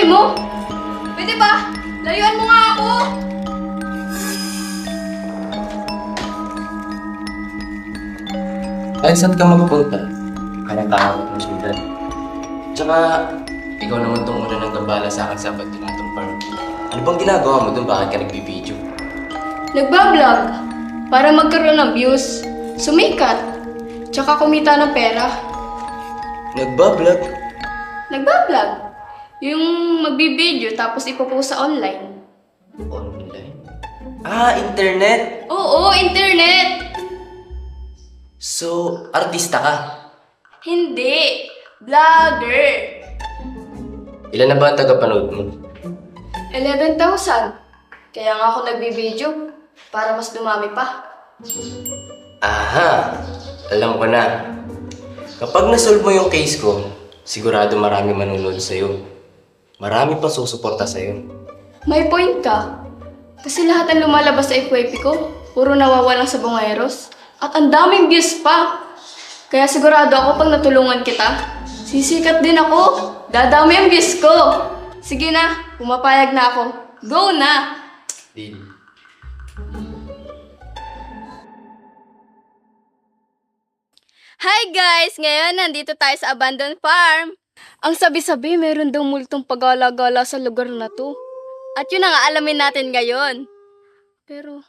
mo? Pwede ba? Layuan mo nga ako! Ay, saan ka magpunta? Kaya tawag mo siya. Tsaka, ikaw naman itong una nang gabala sa akin sa pagtinatong farm. Ano bang ginagawa mo doon? Bakit ka nagbibideo? Nagbablog para magkaroon ng views, sumikat, tsaka kumita ng pera. Nagbablog? Nagbablog? Yung magbibideo tapos ipopost sa online. Online? Ah, internet! Oo, internet! So, artista ka? Hindi! Vlogger! Ilan na ba ang tagapanood mo? 11,000. Kaya nga ako nagbibideo para mas dumami pa. Aha! Alam ko na. Kapag nasolve mo yung case ko, sigurado marami manunod sa'yo. Marami pa susuporta sa'yo. May point ka. Kasi lahat ng lumalabas sa FYP ko, puro nawawalan sa bungeros. At ang daming views pa. Kaya sigurado ako pag natulungan kita, sisikat din ako. Dadami ang views ko. Sige na, pumapayag na ako. Go na! Deal. Hi guys! Ngayon, nandito tayo sa abandoned farm. Ang sabi-sabi, meron daw multong pagala-gala sa lugar na to. At yun ang aalamin natin ngayon. Pero,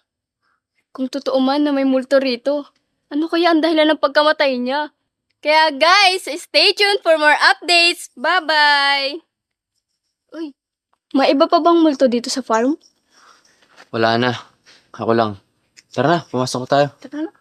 kung totoo man na may multo rito, ano kaya ang dahilan ng pagkamatay niya? Kaya guys, stay tuned for more updates. Bye-bye! Uy, may iba pa bang multo dito sa farm? Wala na. Ako lang. Tara na, pumasok tayo. Tara na.